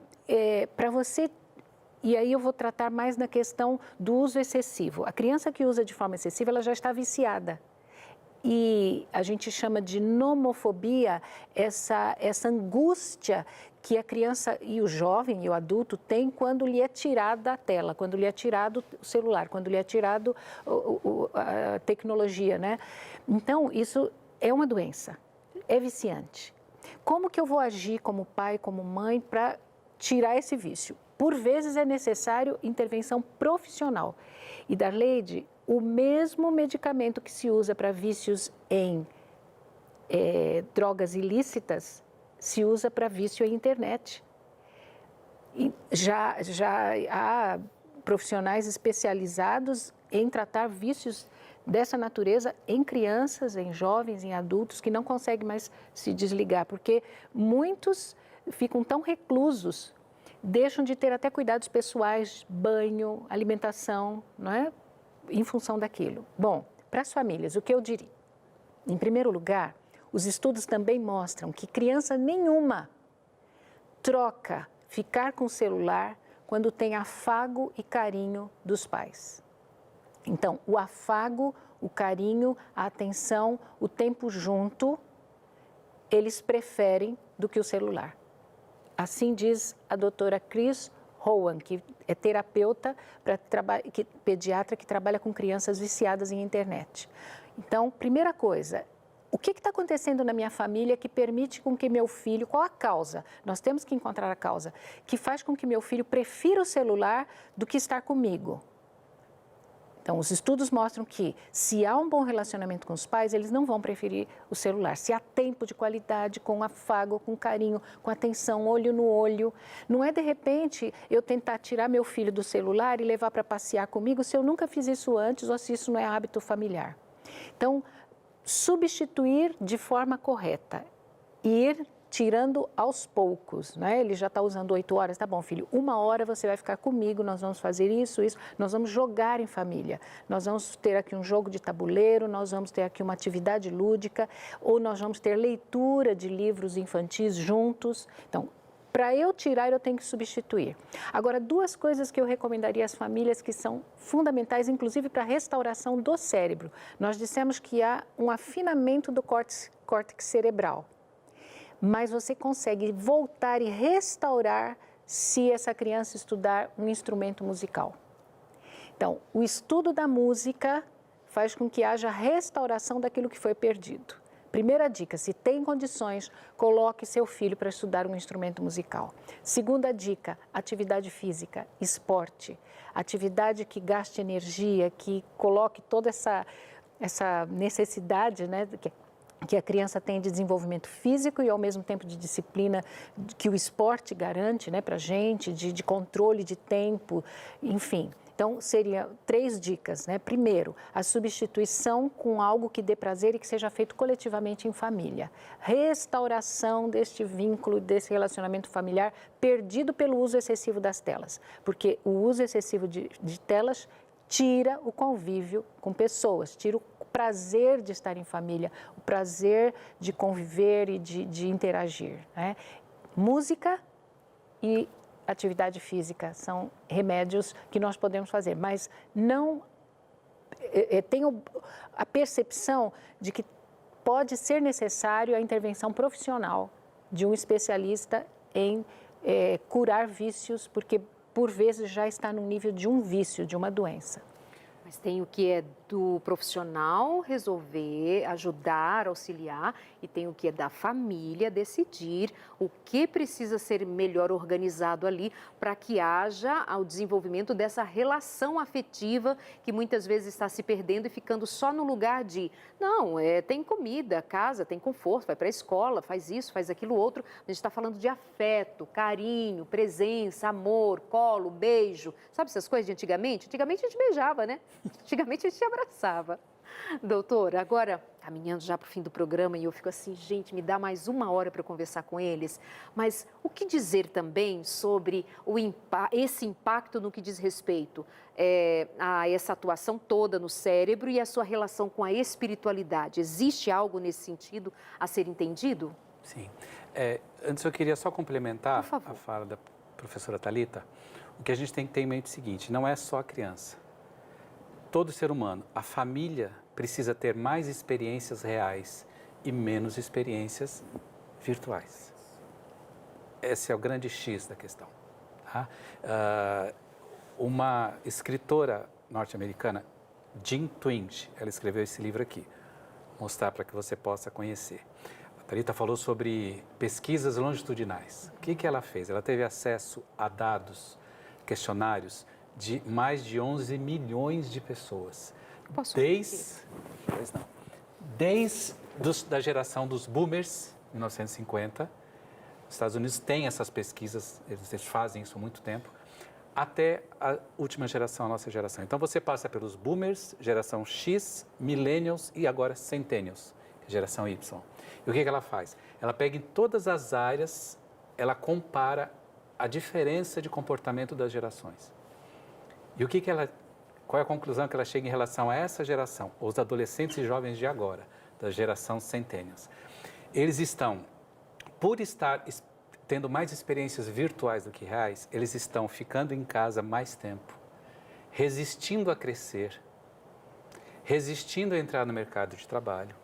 para você... E aí eu vou tratar mais na questão do uso excessivo. A criança que usa de forma excessiva, ela já está viciada. E a gente chama de nomofobia, essa angústia que a criança e o jovem e o adulto têm quando lhe é tirado a tela, quando lhe é tirado o celular, quando lhe é tirado a tecnologia, né? Então, isso é uma doença, é viciante. Como que eu vou agir como pai, como mãe, para tirar esse vício? Por vezes é necessário intervenção profissional. E, Darleide, o mesmo medicamento que se usa para vícios em drogas ilícitas, se usa para vício em internet. E já há profissionais especializados em tratar vícios dessa natureza em crianças, em jovens, em adultos que não conseguem mais se desligar, porque muitos ficam tão reclusos, deixam de ter até cuidados pessoais, banho, alimentação, não é? Em função daquilo. Bom, para as famílias, o que eu diria? Em primeiro lugar, os estudos também mostram que criança nenhuma troca ficar com o celular quando tem afago e carinho dos pais. Então, o afago, o carinho, a atenção, o tempo junto, eles preferem do que o celular. Assim diz a doutora Chris Rowan, que é terapeuta, pediatra que trabalha com crianças viciadas em internet. Então, primeira coisa, o que está acontecendo na minha família que permite com que meu filho, qual a causa? Nós temos que encontrar a causa, que faz com que meu filho prefira o celular do que estar comigo. Então, os estudos mostram que, se há um bom relacionamento com os pais, eles não vão preferir o celular. Se há tempo de qualidade, com afago, com carinho, com atenção, olho no olho. Não é, de repente, eu tentar tirar meu filho do celular e levar para passear comigo se eu nunca fiz isso antes ou se isso não é hábito familiar. Então, substituir de forma correta. Ir tirando aos poucos, né? Ele já está usando 8 horas, tá bom, filho, 1 hora você vai ficar comigo, nós vamos fazer isso, nós vamos jogar em família, nós vamos ter aqui um jogo de tabuleiro, nós vamos ter aqui uma atividade lúdica, ou nós vamos ter leitura de livros infantis juntos. Então, para eu tirar, eu tenho que substituir. Agora, 2 coisas que eu recomendaria às famílias que são fundamentais, inclusive para a restauração do cérebro. Nós dissemos que há um afinamento do córtex cerebral, mas você consegue voltar e restaurar se essa criança estudar um instrumento musical. Então, o estudo da música faz com que haja restauração daquilo que foi perdido. primeira dica, se tem condições, coloque seu filho para estudar um instrumento musical. Segunda dica, atividade física, esporte. Atividade que gaste energia, que coloque toda essa necessidade, né, que a criança tem de desenvolvimento físico e, ao mesmo tempo, de disciplina que o esporte garante, né, para a gente, de controle de tempo, enfim. Então, seriam 3 dicas, né? Primeiro, a substituição com algo que dê prazer e que seja feito coletivamente em família. Restauração deste vínculo, desse relacionamento familiar perdido pelo uso excessivo das telas, porque o uso excessivo de telas tira o convívio com pessoas, tira o prazer de estar em família, o prazer de conviver e de interagir, né? Música e atividade física são remédios que nós podemos fazer, mas não tenho a percepção de que pode ser necessário a intervenção profissional de um especialista em curar vícios, porque por vezes já está no nível de um vício, de uma doença. Mas tem o que é do profissional resolver, ajudar, auxiliar, e tem o que é da família decidir o que precisa ser melhor organizado ali para que haja o desenvolvimento dessa relação afetiva que muitas vezes está se perdendo e ficando só no lugar de, não, tem comida, casa, tem conforto, vai para a escola, faz isso, faz aquilo outro. A gente está falando de afeto, carinho, presença, amor, colo, beijo, sabe essas coisas de antigamente? Antigamente a gente beijava, né? Antigamente a gente abraçava. Doutora, agora, caminhando já para o fim do programa, e eu fico assim, gente, me dá mais 1 hora para conversar com eles, mas o que dizer também sobre esse impacto no que diz respeito a essa atuação toda no cérebro e a sua relação com a espiritualidade? Existe algo nesse sentido a ser entendido? Sim. Antes eu queria só complementar Por favor. a fala da professora Thalita. O que a gente tem que ter em mente é o seguinte, não é só a criança. Todo ser humano, a família precisa ter mais experiências reais e menos experiências virtuais. Esse é o grande X da questão. Tá? Uma escritora norte-americana, Jean Twenge, ela escreveu esse livro aqui, vou mostrar para que você possa conhecer. A Thalita falou sobre pesquisas longitudinais. O que ela fez? Ela teve acesso a dados, questionários, de mais de 11 milhões de pessoas. Desde da geração dos boomers, 1950, os Estados Unidos têm essas pesquisas, eles fazem isso há muito tempo, até a última geração, a nossa geração. Então, você passa pelos boomers, geração X, millennials e agora centennials, geração Y. E o que ela faz? Ela pega em todas as áreas, ela compara a diferença de comportamento das gerações. E qual é a conclusão que ela chega em relação a essa geração, os adolescentes e jovens de agora, da geração centennials? Eles estão, por estar tendo mais experiências virtuais do que reais, eles estão ficando em casa mais tempo, resistindo a crescer, resistindo a entrar no mercado de trabalho,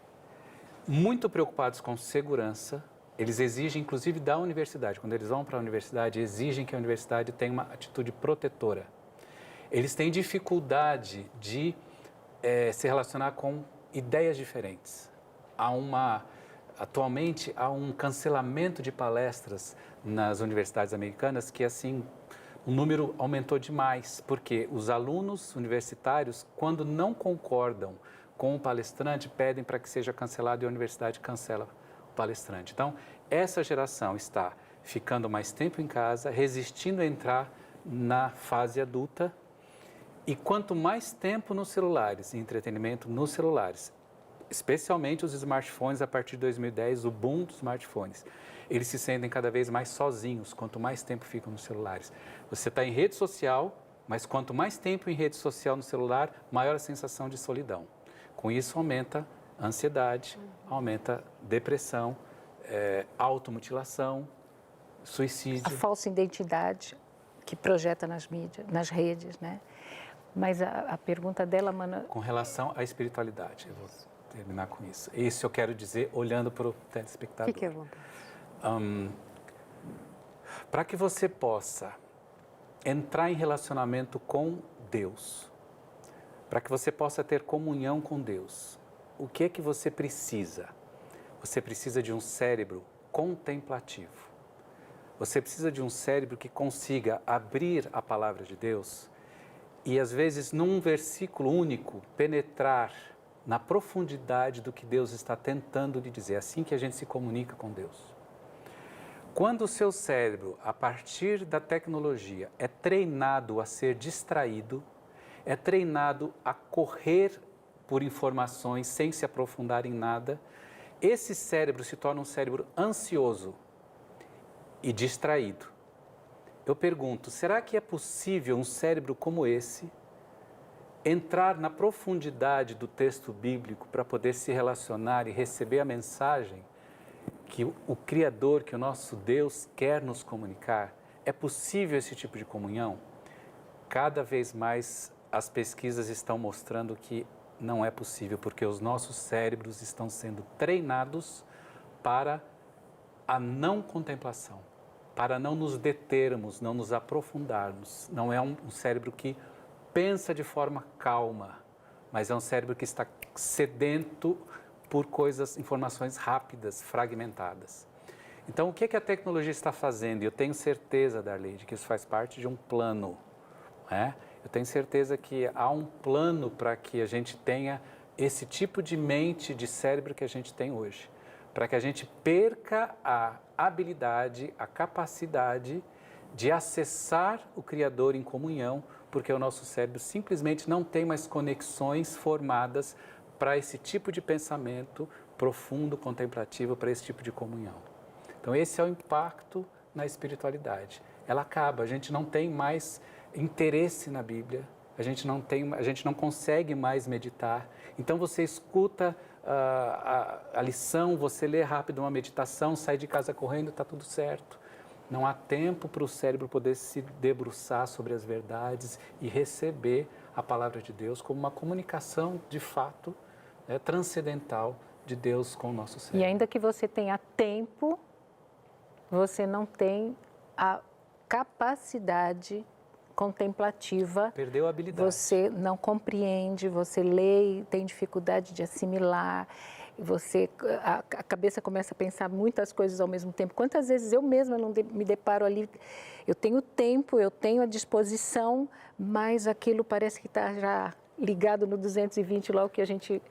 muito preocupados com segurança. Eles exigem, inclusive, da universidade, quando eles vão para a universidade, exigem que a universidade tenha uma atitude protetora. Eles têm dificuldade de se relacionar com ideias diferentes. Atualmente, há um cancelamento de palestras nas universidades americanas que, assim, o número aumentou demais, porque os alunos universitários, quando não concordam com o palestrante, pedem para que seja cancelado e a universidade cancela o palestrante. Então, essa geração está ficando mais tempo em casa, resistindo a entrar na fase adulta. E quanto mais tempo nos celulares, entretenimento nos celulares, especialmente os smartphones a partir de 2010, o boom dos smartphones, eles se sentem cada vez mais sozinhos, quanto mais tempo ficam nos celulares. Você está em rede social, mas quanto mais tempo em rede social no celular, maior a sensação de solidão. Com isso aumenta a ansiedade, aumenta a depressão, automutilação, suicídio. A falsa identidade que projeta nas mídias, nas redes, né? Mas a pergunta dela, Mano... Com relação à espiritualidade, eu vou terminar com isso. Isso eu quero dizer olhando para o telespectador. Fique à vontade. Para que você possa entrar em relacionamento com Deus, para que você possa ter comunhão com Deus, o que é que você precisa? Você precisa de um cérebro contemplativo. Você precisa de um cérebro que consiga abrir a palavra de Deus e, às vezes, num versículo único, penetrar na profundidade do que Deus está tentando lhe dizer. É assim que a gente se comunica com Deus. Quando o seu cérebro, a partir da tecnologia, é treinado a ser distraído, é treinado a correr por informações sem se aprofundar em nada, esse cérebro se torna um cérebro ansioso e distraído. Eu pergunto, será que é possível um cérebro como esse entrar na profundidade do texto bíblico para poder se relacionar e receber a mensagem que o Criador, que o nosso Deus quer nos comunicar? É possível esse tipo de comunhão? Cada vez mais as pesquisas estão mostrando que não é possível, porque os nossos cérebros estão sendo treinados para a não contemplação, para não nos determos, não nos aprofundarmos. Não é um cérebro que pensa de forma calma, mas é um cérebro que está sedento por coisas, informações rápidas, fragmentadas. Então, o que a tecnologia está fazendo? Eu tenho certeza, Darleide, que isso faz parte de um plano, né? Eu tenho certeza que há um plano para que a gente tenha esse tipo de mente, de cérebro que a gente tem hoje, para que a gente perca a habilidade, a capacidade de acessar o Criador em comunhão, porque o nosso cérebro simplesmente não tem mais conexões formadas para esse tipo de pensamento profundo, contemplativo, para esse tipo de comunhão. Então, esse é o impacto na espiritualidade. Ela acaba, a gente não tem mais interesse na Bíblia, a gente não consegue mais meditar. Então, você escuta a lição, você lê rápido uma meditação, sai de casa correndo, está tudo certo. Não há tempo para o cérebro poder se debruçar sobre as verdades e receber a palavra de Deus como uma comunicação, de fato, transcendental de Deus com o nosso cérebro. E ainda que você tenha tempo, você não tem a capacidade contemplativa. Perdeu a habilidade. Você não compreende, você lê e tem dificuldade de assimilar. A cabeça começa a pensar muitas coisas ao mesmo tempo. Quantas vezes eu mesma não me deparo ali, eu tenho tempo, eu tenho a disposição, mas aquilo parece que está já ligado no 220, logo que a gente...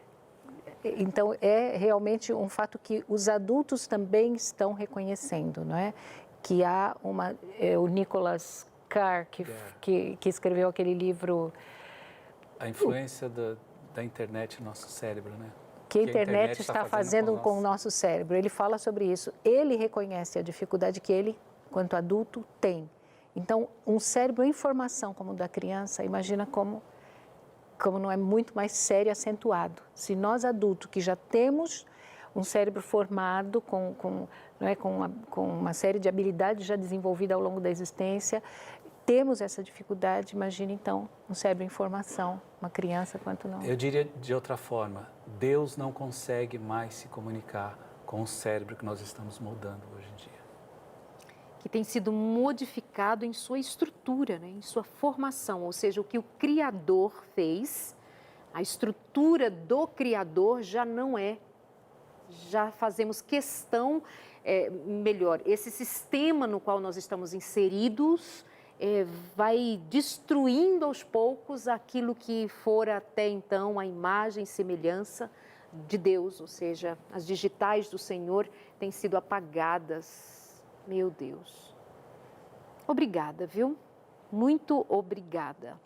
Então, é realmente um fato que os adultos também estão reconhecendo, não é? Que há o Nicholas Carr, que escreveu aquele livro... A influência da internet no nosso cérebro, né? Que a internet está fazendo com o nosso cérebro. Ele fala sobre isso. Ele reconhece a dificuldade que ele, quanto adulto, tem. Então, um cérebro em formação como o da criança, imagina como não é muito mais sério e acentuado. Se nós adultos, que já temos um cérebro formado com uma série de habilidades já desenvolvidas ao longo da existência, temos essa dificuldade, imagine então um cérebro em formação, uma criança quanto não. Eu diria de outra forma, Deus não consegue mais se comunicar com o cérebro que nós estamos moldando hoje em dia. Que tem sido modificado em sua estrutura, né? Em sua formação, ou seja, o que o Criador fez, a estrutura do Criador já não é, já fazemos questão, melhor, esse sistema no qual nós estamos inseridos vai destruindo aos poucos aquilo que fora até então a imagem e semelhança de Deus, ou seja, as digitais do Senhor têm sido apagadas. Meu Deus. Obrigada, viu? Muito obrigada.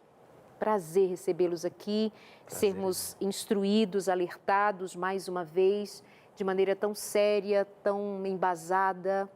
Prazer recebê-los aqui, sermos instruídos, alertados mais uma vez, de maneira tão séria, tão embasada,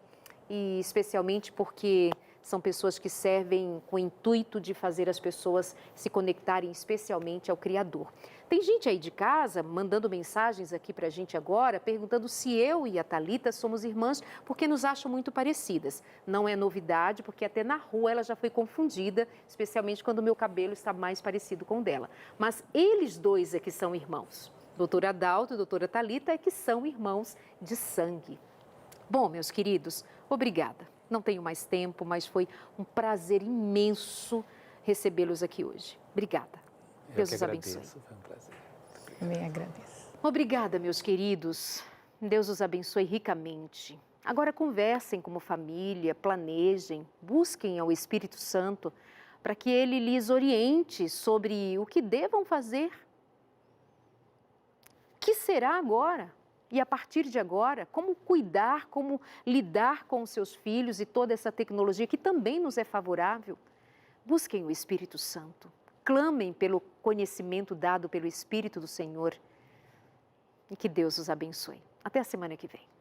e especialmente porque são pessoas que servem com o intuito de fazer as pessoas se conectarem especialmente ao Criador. Tem gente aí de casa mandando mensagens aqui para a gente agora, perguntando se eu e a Thalita somos irmãs, porque nos acham muito parecidas. Não é novidade, porque até na rua ela já foi confundida, especialmente quando o meu cabelo está mais parecido com o dela. Mas eles dois é que são irmãos. Doutora Adalto e doutora Thalita é que são irmãos de sangue. Bom, meus queridos, obrigada. Não tenho mais tempo, mas foi um prazer imenso recebê-los aqui hoje. Obrigada. Deus os abençoe. Foi um prazer. Também agradeço. Obrigada, meus queridos. Deus os abençoe ricamente. Agora conversem como família, planejem, busquem ao Espírito Santo para que ele lhes oriente sobre o que devam fazer. O que será agora? E a partir de agora, como cuidar, como lidar com os seus filhos e toda essa tecnologia que também nos é favorável? Busquem o Espírito Santo, clamem pelo conhecimento dado pelo Espírito do Senhor e que Deus os abençoe. Até a semana que vem.